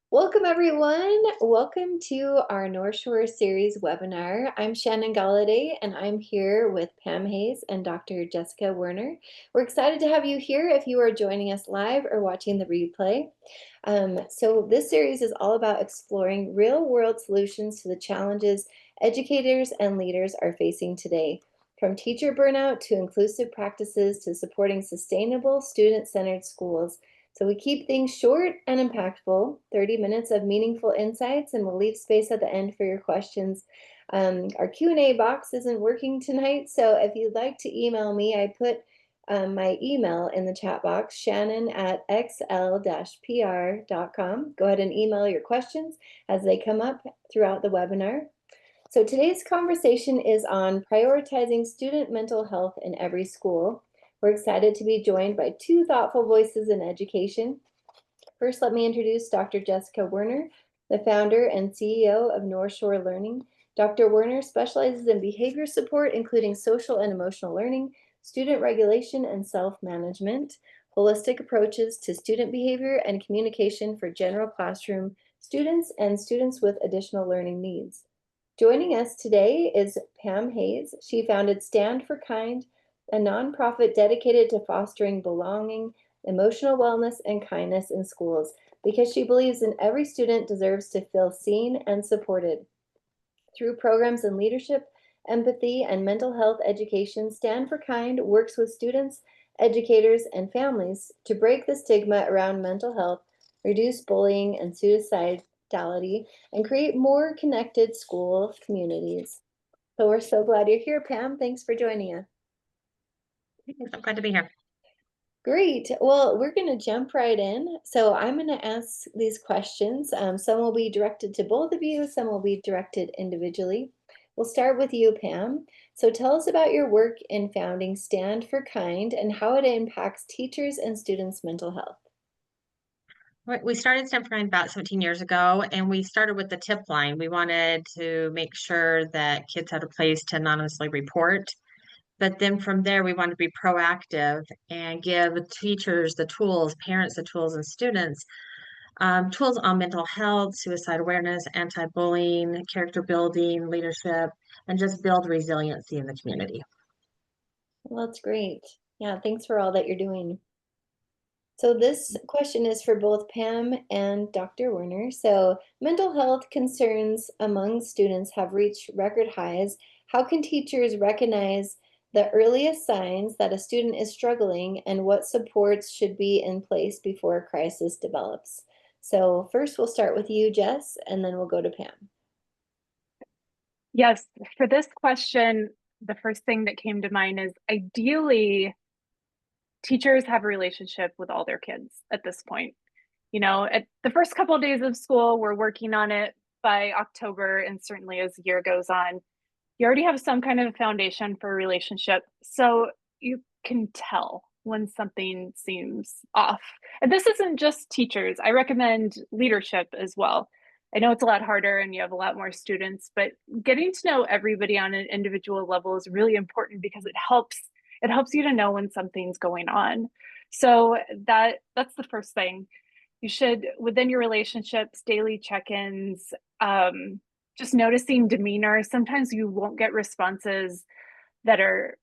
Welcome, everyone. Welcome to our North Shore Series webinar. I'm Shannon Galladay, and I'm here with Pam Hayes and Dr. Jessica Werner. We're excited to have you here if you are joining us live or watching the replay. So this series is all about exploring real-world solutions to the challenges educators and leaders are facing today, from teacher burnout to inclusive practices to supporting sustainable student-centered schools. So we keep things short and impactful, 30 minutes of meaningful insights, and we'll leave space at the end for your questions. Our Q&A box isn't working tonight, so if you'd like to email me, I put my email in the chat box, shannon@xl-pr.com. Go ahead and email your questions as they come up throughout the webinar. So today's conversation is on prioritizing student mental health in every school. We're excited to be joined by two thoughtful voices in education. First, let me introduce Dr. Jessica Werner, the founder and CEO of North Shore Learning. Dr. Werner specializes in behavior support, including social and emotional learning, student regulation, and self-management, holistic approaches to student behavior and communication for general classroom students and students with additional learning needs. Joining us today is Pam Hayes. She founded Stand for Kind, a nonprofit dedicated to fostering belonging, emotional wellness, and kindness in schools because she believes in every student deserves to feel seen and supported. Through programs in leadership, empathy, and mental health education, Stand for Kind works with students, educators, and families to break the stigma around mental health, reduce bullying and suicidality, and create more connected school communities. So we're so glad you're here, Pam. Thanks for joining us. I'm glad to be here. Great. Well, we're going to jump right in. So I'm going to ask these questions. Some will be directed to both of you, some will be directed individually. We'll start with you, Pam. So tell us about your work in founding Stand for Kind and how it impacts teachers and students' mental health. We started Stand for Kind about 17 years ago, and we started with the tip line. We wanted to make sure that kids had a place to anonymously report. But then from there, we wanted to be proactive and give teachers the tools, parents the tools, and students tools on mental health, suicide awareness, anti-bullying, character building, leadership, and just build resiliency in the community. Well, that's great. Yeah, thanks for all that you're doing. So this question is for both Pam and Dr. Werner. So mental health concerns among students have reached record highs. How can teachers recognize the earliest signs that a student is struggling and what supports should be in place before a crisis develops? So first we'll start with you, Jess, and then we'll go to Pam. Yes, for this question, the first thing that came to mind is ideally teachers have a relationship with all their kids at this point. You know, at the first couple of days of school, we're working on it. By October, and certainly as the year goes on, you already have some kind of foundation for a relationship. So you can tell when something seems off. And this isn't just teachers. I recommend leadership as well. I know it's a lot harder and you have a lot more students, but getting to know everybody on an individual level is really important because it helps you to know when something's going on. So that's the first thing. You should, within your relationships, daily check-ins, just noticing demeanor. Sometimes you won't get responses that are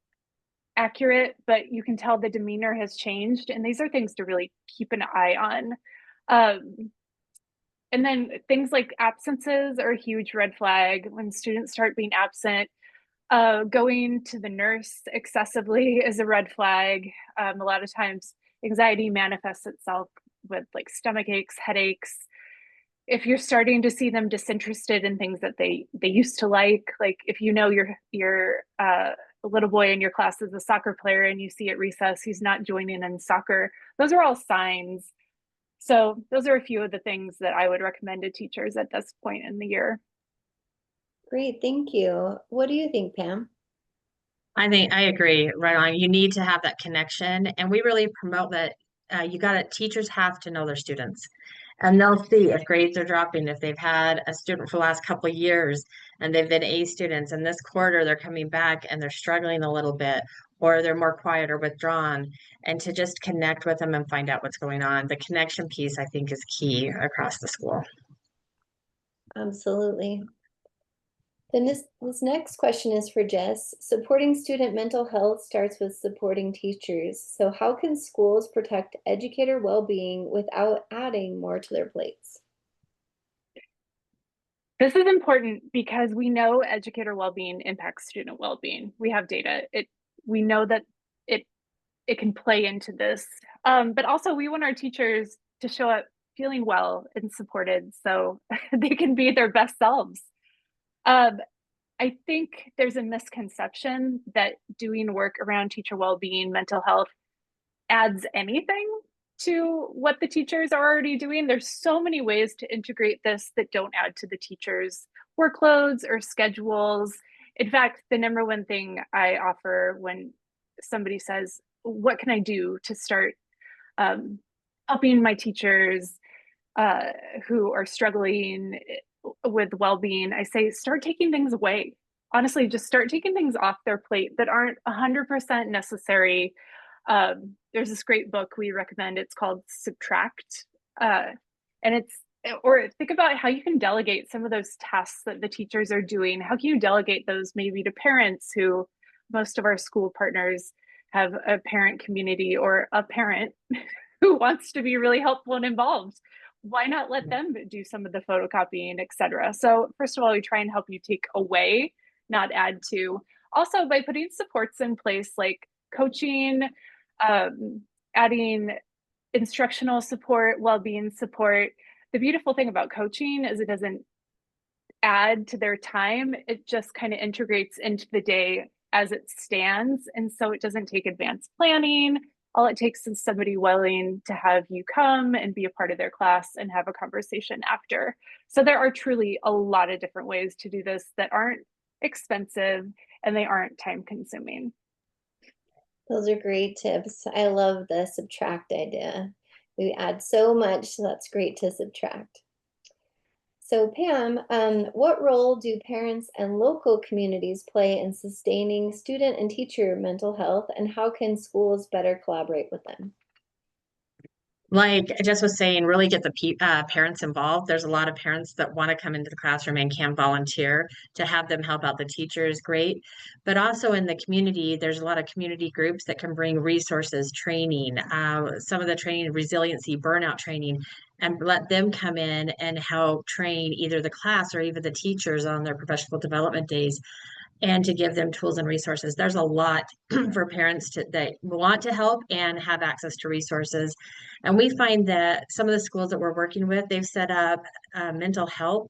accurate, but you can tell the demeanor has changed. And these are things to really keep an eye on. And then things like absences are a huge red flag. When students start being absent, going to the nurse excessively is a red flag. A lot of times anxiety manifests itself with like stomach aches, headaches. If you're starting to see them disinterested in things that they used to like if you know your a little boy in your class is a soccer player and you see at recess he's not joining in soccer, those are all signs. So those are a few of the things that I would recommend to teachers at this point in the year. Great, thank you. What do you think, Pam? I agree, right on. You need to have that connection, and we really promote that. Teachers have to know their students, and they'll see if grades are dropping. If they've had a student for the last couple of years and they've been A students, and this quarter they're coming back and they're struggling a little bit, or they're more quiet or withdrawn, and to just connect with them and find out what's going on. The connection piece, I think, is key across the school. Absolutely. Then this next question is for Jess. Supporting student mental health starts with supporting teachers. So how can schools protect educator well-being without adding more to their plates? This is important because we know educator well-being impacts student well-being. We have data. We know that it can play into this. But also we want our teachers to show up feeling well and supported so they can be their best selves. Um, I think there's a misconception that doing work around teacher well-being, mental health adds anything to what the teachers are already doing. There's so many ways to integrate this that don't add to the teachers' workloads or schedules. In fact, the number one thing I offer when somebody says, what can I do to start helping my teachers who are struggling with well-being, I say, start taking things away. Honestly, just start taking things off their plate that aren't 100% necessary. There's this great book we recommend. It's called Subtract. And or think about how you can delegate some of those tasks that the teachers are doing. How can you delegate those maybe to parents who most of our school partners have a parent community or a parent who wants to be really helpful and involved. Why not let them do some of the photocopying, et cetera? So first of all, we try and help you take away, not add to. Also, by putting supports in place like coaching, adding instructional support, well-being support. The beautiful thing about coaching is it doesn't add to their time. It just kind of integrates into the day as it stands. And so it doesn't take advanced planning. All it takes is somebody willing to have you come and be a part of their class and have a conversation after. So there are truly a lot of different ways to do this that aren't expensive and they aren't time consuming. Those are great tips. I love the subtract idea. We add so much, so that's great to subtract. So Pam, what role do parents and local communities play in sustaining student and teacher mental health, and how can schools better collaborate with them? Like I just was saying, really get the parents involved. There's a lot of parents that want to come into the classroom and can volunteer. To have them help out the teacher is great. But also in the community, there's a lot of community groups that can bring resources, training, some of the training, resiliency, burnout training, and let them come in and help train either the class or even the teachers on their professional development days, and to give them tools and resources. There's a lot for parents that want to help and have access to resources. And we find that some of the schools that we're working with, they've set up mental health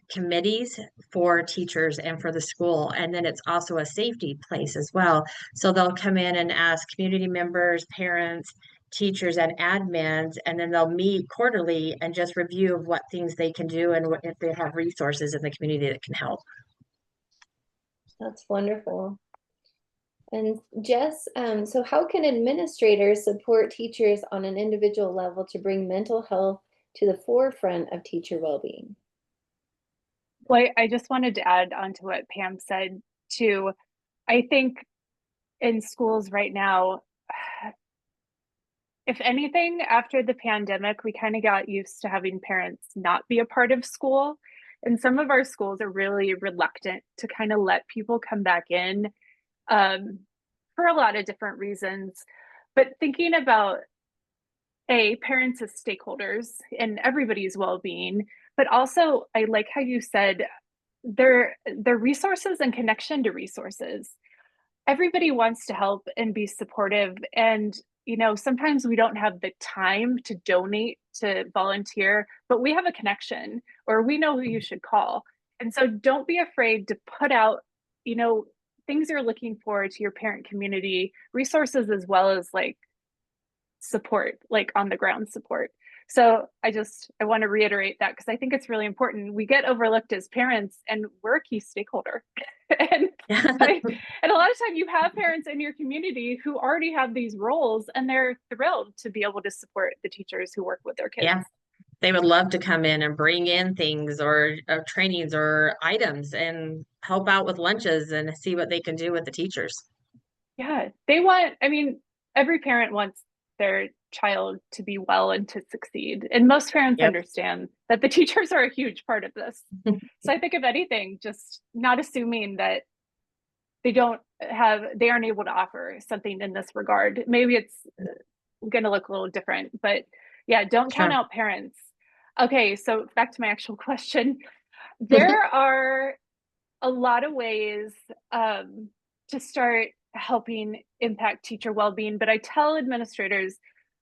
committees for teachers and for the school. And then it's also a safety place as well. So they'll come in and ask community members, parents, teachers, and admins, and then they'll meet quarterly and just review what things they can do and if they have resources in the community that can help. That's wonderful. And Jess, so how can administrators support teachers on an individual level to bring mental health to the forefront of teacher well-being? Well, I just wanted to add on to what Pam said too. I think in schools right now, if anything, after the pandemic, we kind of got used to having parents not be a part of school. And some of our schools are really reluctant to kind of let people come back in for a lot of different reasons. But thinking about parents as stakeholders in everybody's well-being, but also I like how you said their resources and connection to resources. Everybody wants to help and be supportive, and sometimes we don't have the time to donate, to volunteer, but we have a connection or we know who you should call. And so don't be afraid to put out things you're looking for to your parent community, resources as well as like support, like on the ground support. So I want to reiterate that because I think it's really important. We get overlooked as parents and we're a key stakeholder. and and a lot of time you have parents in your community who already have these roles and they're thrilled to be able to support the teachers who work with their kids. Yeah. They would love to come in and bring in things or trainings or items and help out with lunches and see what they can do with the teachers. Yeah, they want, I mean, every parent wants their child to be well and to succeed. And most parents Yep. understand that the teachers are a huge part of this. So I think if anything, just not assuming that they aren't able to offer something in this regard. Maybe it's going to look a little different, but yeah, don't count Sure. out parents. Okay, so back to my actual question. There are a lot of ways to start helping impact teacher well-being, but I tell administrators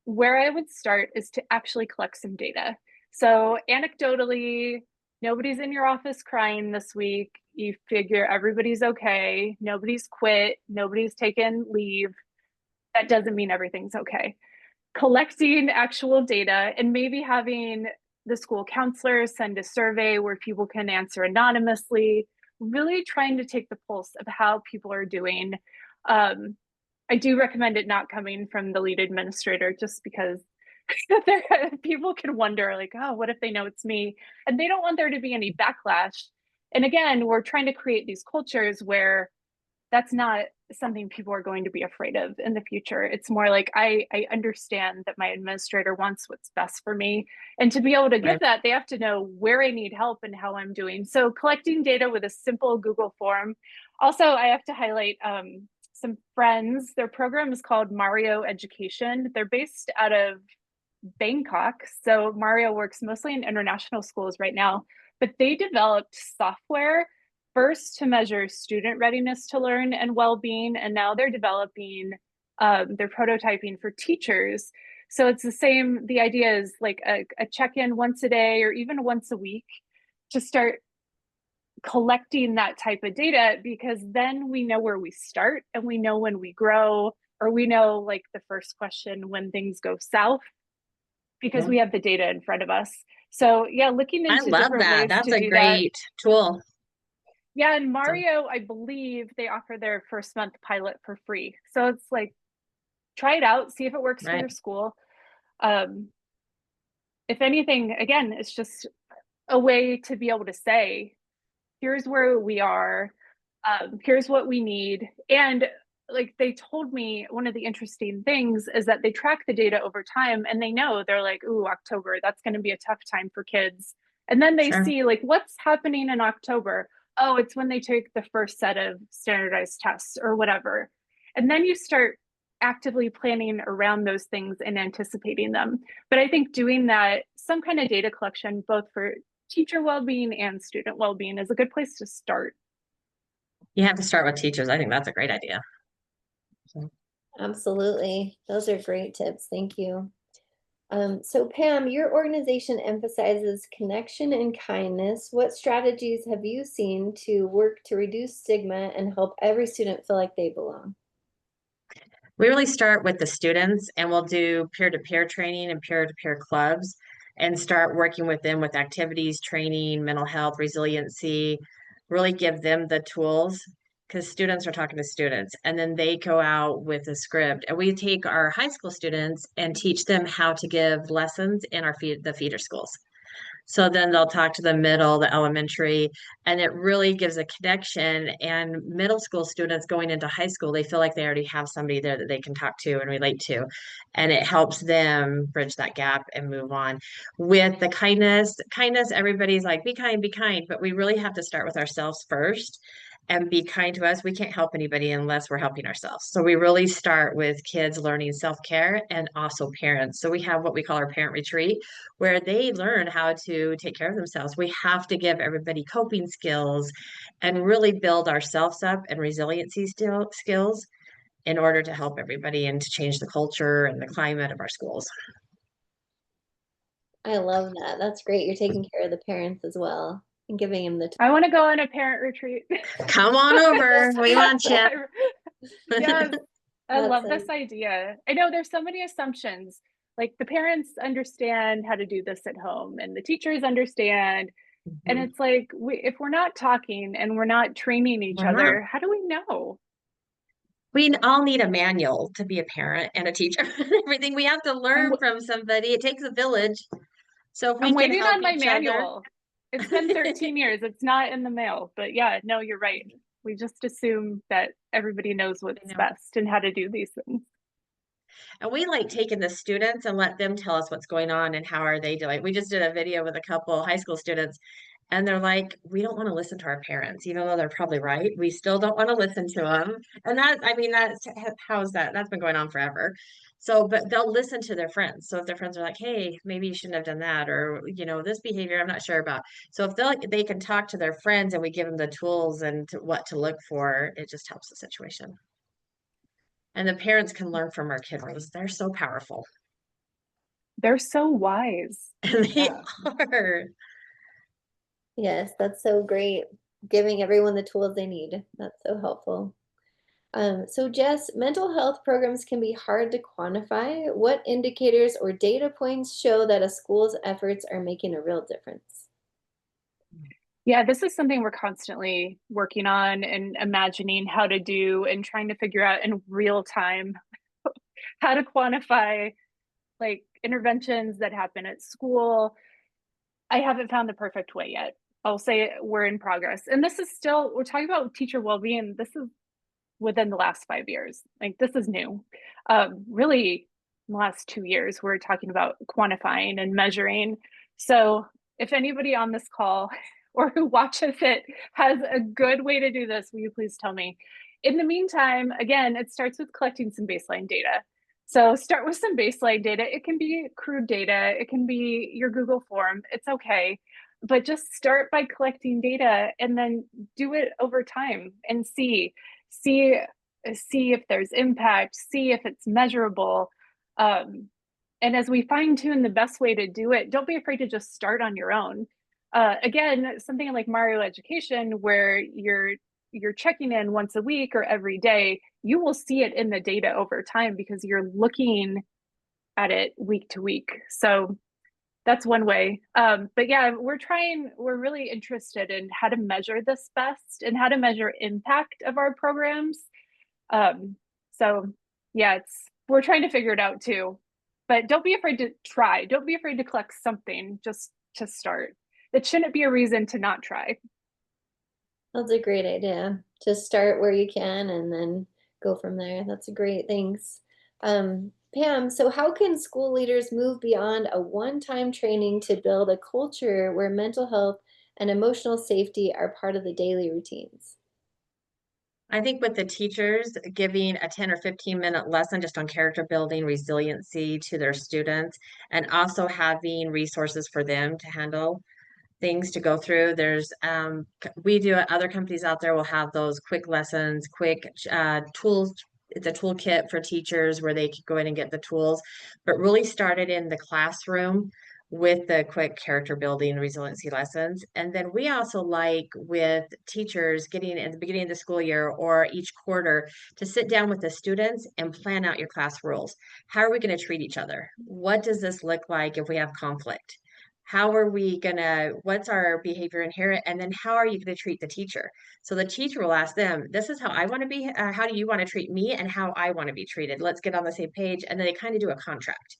where I would start is to actually collect some data. So anecdotally, nobody's in your office crying this week. You figure everybody's okay, nobody's quit, nobody's taken leave. That doesn't mean everything's okay. Collecting actual data and maybe having the school counselor send a survey where people can answer anonymously, really trying to take the pulse of how people are doing. I do recommend it not coming from the lead administrator just because people can wonder like, oh, what if they know it's me? And they don't want there to be any backlash. And again, we're trying to create these cultures where that's not something people are going to be afraid of in the future. It's more like I understand that my administrator wants what's best for me. And to be able to give Right. that, they have to know where I need help and how I'm doing. So collecting data with a simple Google form. Also, I have to highlight some friends. Their program is called Mario Education. They're based out of Bangkok. So Mario works mostly in international schools right now, but they developed software first to measure student readiness to learn and well-being, and now they're developing, they're prototyping for teachers. So it's the same, the idea is like a check-in once a day or even once a week to start collecting that type of data, because then we know where we start and we know when we grow, or we know like the first question when things go south because Yeah. we have the data in front of us. So yeah, looking I into love different that. ways That's to a do that. great tool. Yeah, and So, Mario, I believe they offer their first month pilot for free. So it's like, try it out, see if it works for right. your school. Um, if anything, again, it's just a way to be able to say, here's where we are, here's what we need. And like they told me, one of the interesting things is that they track the data over time and they know they're like, ooh, October, that's going to be a tough time for kids. And then they Sure. see like what's happening in October. Oh, it's when they take the first set of standardized tests or whatever. And then you start actively planning around those things and anticipating them. But I think doing that, some kind of data collection, both for teacher well-being and student well-being, is a good place to start. You have to start with teachers. I think that's a great idea. So, Absolutely. Those are great tips. Thank you. So Pam, your organization emphasizes connection and kindness. What strategies have you seen to work to reduce stigma and help every student feel like they belong? we really start with the students and we'll do peer-to-peer training and peer-to-peer clubs and start working with them with activities, training, mental health, resiliency, really give them the tools because students are talking to students and then they go out with a script and we take our high school students and teach them how to give lessons in the feeder schools. So then they'll talk to the middle, the elementary, and it really gives a connection. And middle school students going into high school, they feel like they already have somebody there that they can talk to and relate to. And it helps them bridge that gap and move on. With the kindness, everybody's like, be kind, but we really have to start with ourselves first and be kind to us. We can't help anybody unless we're helping ourselves. So we really start with kids learning self-care and also parents. So we have what we call our parent retreat where they learn how to take care of themselves. We have to give everybody coping skills and really build ourselves up and resiliency skills in order to help everybody and to change the culture and the climate of our schools. I love that. That's great. You're taking care of the parents as well and giving them the I want to go on a parent retreat. Come on over. We want you. Yes, I That's love this idea. I know there's so many assumptions. Like the parents understand how to do this at home, and the teachers understand. And Mhm. it's like, if we're not talking and we're not training each We're not. other, how do we know? We all need a manual to be a parent and a teacher. Everything we have to I'm learn from somebody. It takes a village. So if we I'm can waiting help on my each other, manual. It's been 13 years. It's not in the mail, but yeah, no, you're right. We just assume that everybody knows what's know. best and how to do these things. And we like taking the students and let them tell us what's going on and how are they doing. We just did a video with a couple high school students, and they're like, we don't want to listen to our parents, even though they're probably right. We still don't want to listen to them. And that, I mean, how's that? That's been going on forever. So, but they'll listen to their friends. So if their friends are like, hey, maybe you shouldn't have done that, or, this behavior, I'm not sure about. So if they can talk to their friends and we give them the tools and what to look for, it just helps the situation. And the parents can learn from our kiddos. They're so powerful. They're so wise. And they Yeah. are. Yes, that's so great. Giving everyone the tools they need. That's so helpful. So Jess, mental health programs can be hard to quantify. What indicators or data points show that a school's efforts are making a real difference? Yeah, this is something we're constantly working on and imagining how to do and trying to figure out in real time how to quantify like interventions that happen at school. I haven't found the perfect way yet. I'll say we're in progress. And this is still, we're talking about teacher well-being. This is within the last 5 years. Like this is new. Really, in the last 2 years, we're talking about quantifying and measuring. So if anybody on this call or who watches it has a good way to do this, will you please tell me? In the meantime, again, it starts with collecting some baseline data. So start with some baseline data. It can be crude data, it can be your Google form, it's okay. But just start by collecting data and then do it over time and see if there's impact, see if it's measurable. And as we fine tune the best way to do it, don't be afraid to just start on your own. Again, something like Mario Education, where you're checking in once a week or every day, you will see it in the data over time because you're looking at it week to week. So that's one way. But yeah, we're really interested in how to measure this best and how to measure impact of our programs. So yeah, we're trying to figure it out too. But don't be afraid to try. Don't be afraid to collect something just to start. It shouldn't be a reason to not try. That's a great idea. Just start where you can and then go from there. That's a great, thanks. Pam, so how can school leaders move beyond a one-time training to build a culture where mental health and emotional safety are part of the daily routines? I think with the teachers giving a 10 or 15-minute lesson just on character building, resiliency to their students, and also having resources for them to handle things to go through. We do it, other companies out there will have those quick lessons, quick tools. It's a toolkit for teachers where they can go in and get the tools, but really started in the classroom with the quick character building resiliency lessons. And then we also like with teachers getting at the beginning of the school year or each quarter to sit down with the students and plan out your class rules. How are we going to treat each other? What does this look like if we have conflict? What's our behavior inherent? And then how are you going to treat the teacher? So the teacher will ask them, this is how I want to be. How do you want to treat me and how I want to be treated? Let's get on the same page. And then they kind of do a contract,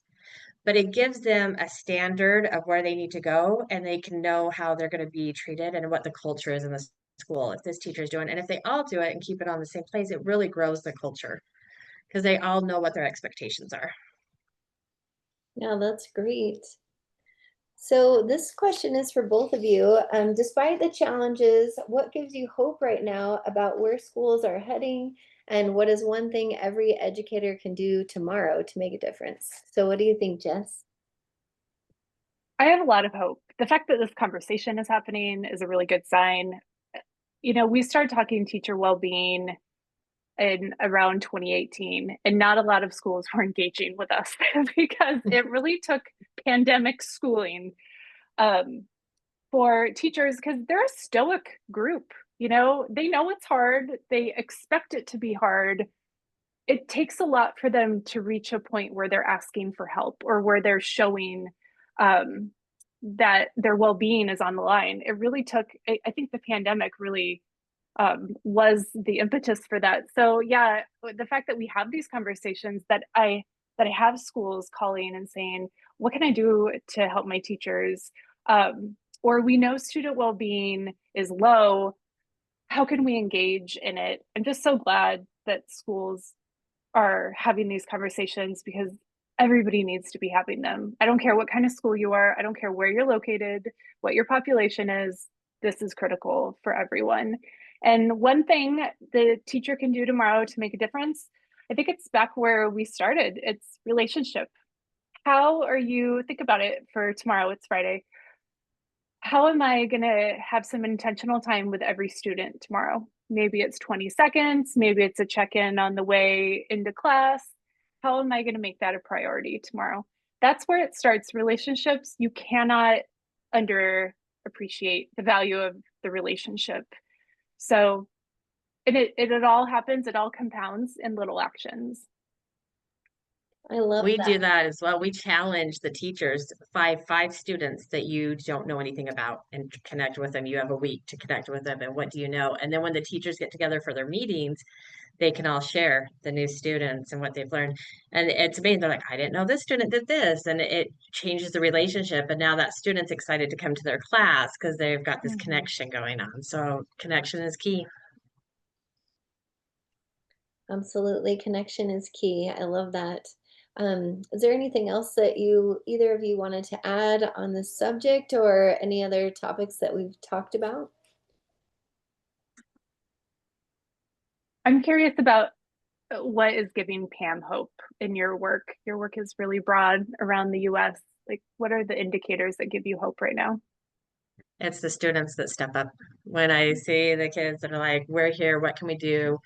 but it gives them a standard of where they need to go and they can know how they're going to be treated and what the culture is in the school if this teacher is doing. And if they all do it and keep it on the same place, it really grows the culture because they all know what their expectations are. Yeah, that's great. So this question is for both of you. Despite the challenges, what gives you hope right now about where schools are heading? And what is one thing every educator can do tomorrow to make a difference? So what do you think, Jess? I have a lot of hope. The fact that this conversation is happening is a really good sign. We started talking teacher well-being in around 2018, and not a lot of schools were engaging with us because it really took pandemic schooling for teachers because they're a stoic group. They know it's hard, they expect it to be hard. It takes a lot for them to reach a point where they're asking for help or where they're showing um, that their well-being is on the line. It really took, I think the pandemic really was the impetus for that. So yeah, the fact that we have these conversations, that I have schools calling and saying, what can I do to help my teachers? Or we know student well-being is low. how can we engage in it? I'm just so glad that schools are having these conversations because everybody needs to be having them. I don't care what kind of school you are, I don't care where you're located, what your population is. This is critical for everyone. And one thing the teacher can do tomorrow to make a difference, I think it's back where we started. It's relationship. How are you, think about it for tomorrow, it's Friday. How am I going to have some intentional time with every student tomorrow? Maybe it's 20 seconds, maybe it's a check-in on the way into class. How am I going to make that a priority tomorrow? That's where it starts. Relationships, you cannot underappreciate the value of the relationship. So it all happens, it all compounds in little actions. I love We do that. that as well. We challenge the teachers, five students that you don't know anything about, and connect with them. You have a week to connect with them, and what do you know? And then when the teachers get together for their meetings, they can all share the new students and what they've learned. And it's amazing. They're like, I didn't know this student did this. And it changes the relationship. And now that student's excited to come to their class because they've got this Mhm. connection going on. So connection is key. Absolutely. Connection is key. I love that. Is there anything else that either of you wanted to add on this subject or any other topics that we've talked about? I'm curious about what is giving Pam hope in your work? Your work is really broad around the US. Like, what are the indicators that give you hope right now? It's the students that step up. When I see the kids that are like, we're here, what can we do?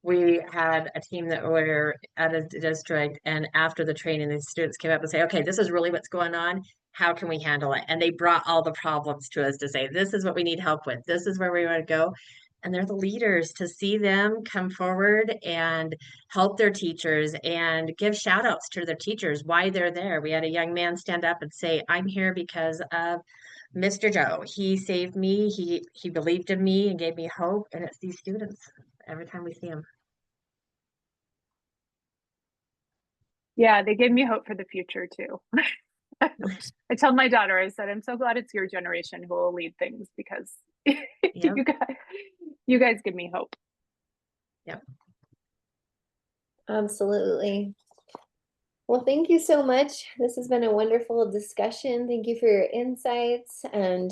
We had a team that were at a district, and after the training, the students came up and say, okay, this is really what's going on. How can we handle it? And they brought all the problems to us to say, this is what we need help with. This is where we want to go. And they're the leaders. To see them come forward and help their teachers and give shout outs to their teachers, why they're there. We had a young man stand up and say, I'm here because of Mr. Joe. He saved me. He believed in me and gave me hope. And it's these students every time we see them. Yeah, they gave me hope for the future too. I tell my daughter, I said, I'm so glad it's your generation who will lead things because Yep. you guys give me hope. Yep. Absolutely. Well, thank you so much. This has been a wonderful discussion. Thank you for your insights. And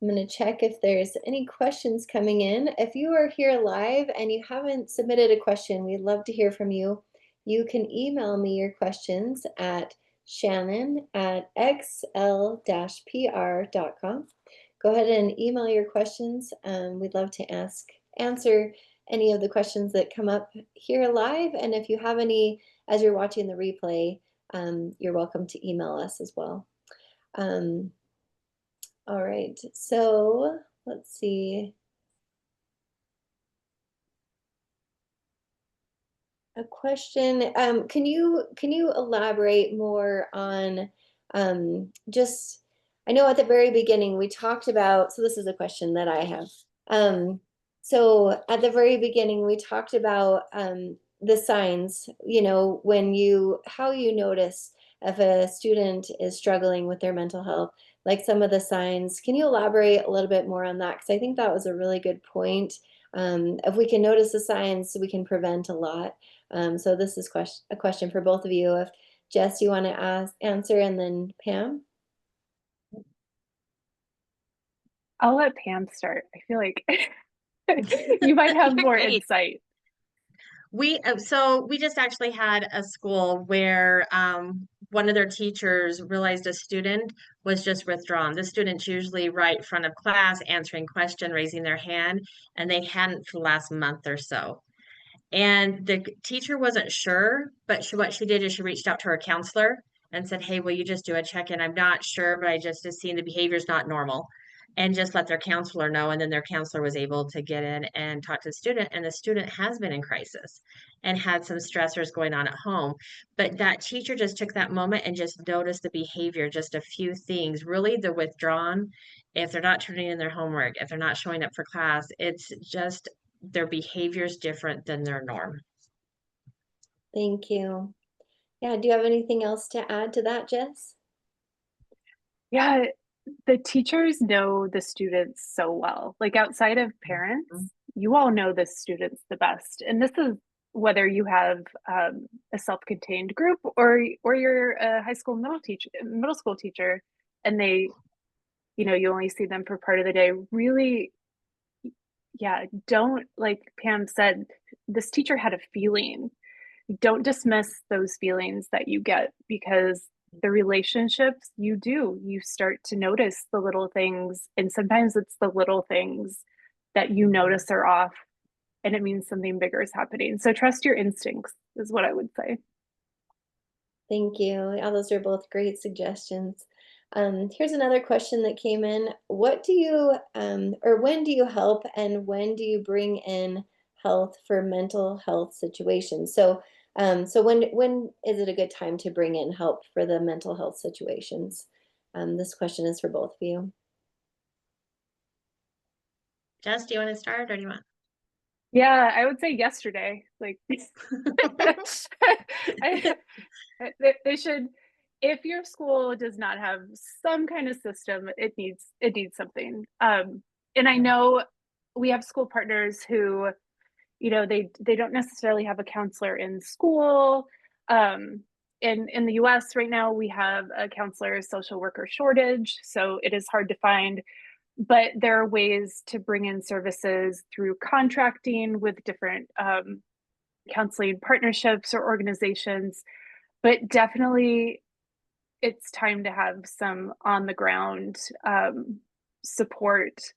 I'm going to check if there's any questions coming in. If you are here live and you haven't submitted a question, we'd love to hear from you. You can email me your questions at shannon@xl-pr.com. Go ahead and email your questions. We'd love to answer any of the questions that come up here live. And if you have any as you're watching the replay, you're welcome to email us as well. All right, so let's see. A question. Can you elaborate more on just, I know at the very beginning we talked about, so this is a question that I have. So at the very beginning we talked about the signs, how you notice if a student is struggling with their mental health, like some of the signs. Can you elaborate a little bit more on that? Because I think that was a really good point. If we can notice the signs, we can prevent a lot. So this is a question for both of you. If Jess, you want to answer, and then Pam. I'll let Pam start. I feel like you might have You're more great. insight. So we just actually had a school where one of their teachers realized a student was just withdrawn. The student's usually right front of class answering question, raising their hand, and they hadn't for the last month or so. And the teacher wasn't sure, but what she did is she reached out to her counselor and said, hey, will you just do a check-in? I'm not sure, but I just have seen the behavior's not normal. And just let their counselor know. And then their counselor was able to get in and talk to the student. And the student has been in crisis and had some stressors going on at home. But that teacher just took that moment and just noticed the behavior, just a few things. Really, the withdrawn, if they're not turning in their homework, if they're not showing up for class, it's just their behavior is different than their norm. Thank you. Yeah, do you have anything else to add to that, Jess? Yeah, the teachers know the students so well. Like outside of parents, you all know the students the best. And this is whether you have a self-contained group or you're a high school middle school teacher, and they, you only see them for part of the day. Really, yeah, don't, like Pam said, this teacher had a feeling. Don't dismiss those feelings that you get, because the relationships you start to notice the little things, and sometimes it's the little things that you notice are off, and it means something bigger is happening. So trust your instincts is what I would say. Thank you. Yeah, those are both great suggestions. Here's another question that came in. What do you, or when do you help and when do you bring in health for mental health situations? So when is it a good time to bring in help for the mental health situations? This question is for both of you. Jess, do you want to start or do you want? Yeah, I would say yesterday. Like I, they should, if your school does not have some kind of system, it needs something. And I know we have school partners who, they don't necessarily have a counselor in school. In the US right now, we have a counselor social worker shortage, so it is hard to find. But there are ways to bring in services through contracting with different counseling partnerships or organizations. But definitely, it's time to have some on the ground support.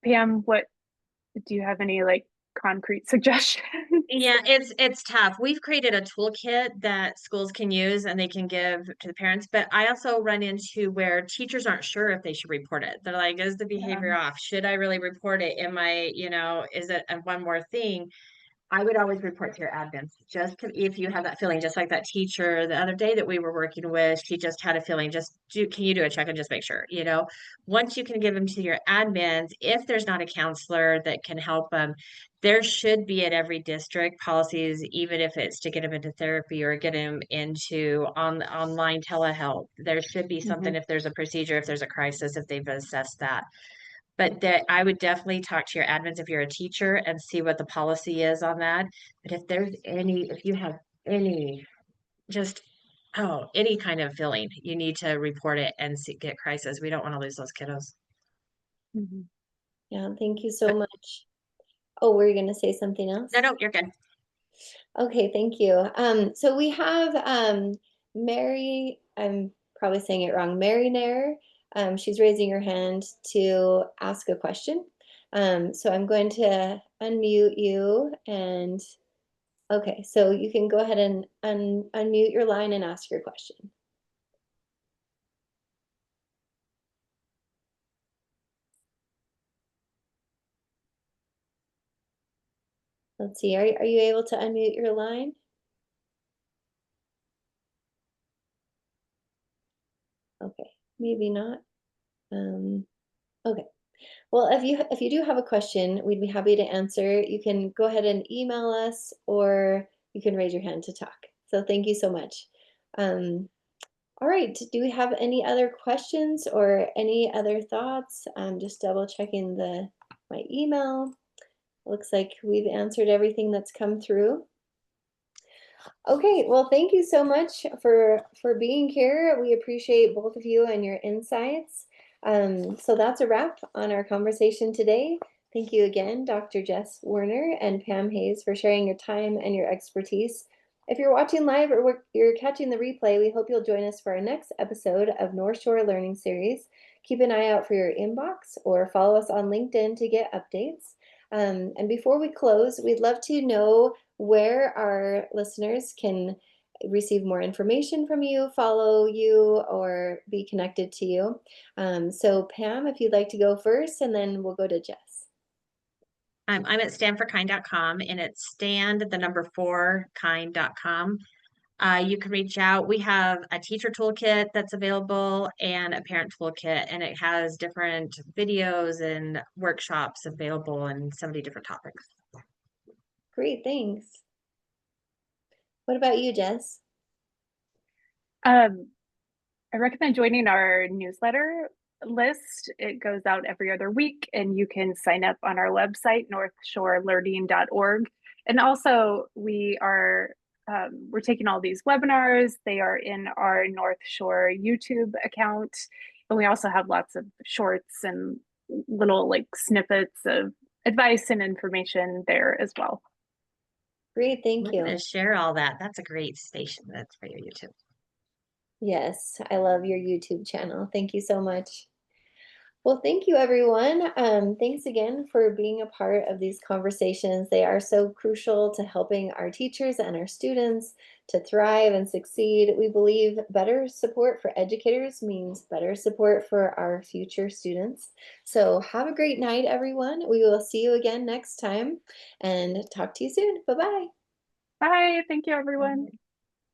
Pam, what do you have any like concrete suggestions? Yeah, it's tough. We've created a toolkit that schools can use and they can give to the parents, but I also run into where teachers aren't sure if they should report it. They're like, is the Yeah. behavior off? Should I really report it? Am I, is it one more thing? I would always report to your admins, if you have that feeling, just like that teacher the other day that we were working with, she just had a feeling, can you do a check and just make sure, once you can give them to your admins, if there's not a counselor that can help them, there should be at every district policies, even if it's to get them into therapy or get them into online telehealth. There should be something if there's a procedure, if there's a crisis, if they've assessed that. But that I would definitely talk to your admins if you're a teacher and see what the policy is on that. But if you have any, just, any kind of feeling, you need to report it and get crisis. We don't want to lose those kiddos. Mm-hmm. Yeah, thank you so much. Oh, were you going to say something else? No, you're good. Okay, thank you. So we have Mary, I'm probably saying it wrong, Mary Nair. She's raising her hand to ask a question. So I'm going to unmute you and okay, so you can go ahead and unmute your line and ask your question. Let's see, are you able to unmute your line? Okay, maybe not. Okay. Well, if you do have a question, we'd be happy to answer. You can go ahead and email us, or you can raise your hand to talk. So thank you so much. All right. Do we have any other questions or any other thoughts? I'm just double checking my email. Looks like we've answered everything that's come through. Okay, well, thank you so much for being here. We appreciate both of you and your insights. So that's a wrap on our conversation today. Thank you again, Dr. Jess Werner and Pam Hayes, for sharing your time and your expertise. If you're watching live or you're catching the replay, we hope you'll join us for our next episode of North Shore Learning Series. Keep an eye out for your inbox or follow us on LinkedIn to get updates. And before we close, we'd love to know where our listeners can receive more information from you, follow you, or be connected to you. So Pam, if you'd like to go first, and then we'll go to Jess. I'm at standforkind.com and it's stand4kind.com. You can reach out. We have a teacher toolkit that's available and a parent toolkit, and it has different videos and workshops available in 70 different topics. Great, thanks. What about you, Jess? I recommend joining our newsletter. list. It goes out every other week, and you can sign up on our website, northshorelearning.org. And also, we're taking all these webinars. They are in our North Shore YouTube account, and we also have lots of shorts and little like snippets of advice and information there as well. Great, thank We're you. going to share all that. That's a great station. That's for your YouTube. Yes, I love your YouTube channel. Thank you so much. Well, thank you, everyone. Thanks again for being a part of these conversations. They are so crucial to helping our teachers and our students to thrive and succeed. We believe better support for educators means better support for our future students. So have a great night, everyone. We will see you again next time and talk to you soon. Bye-bye. Bye. Thank you, everyone.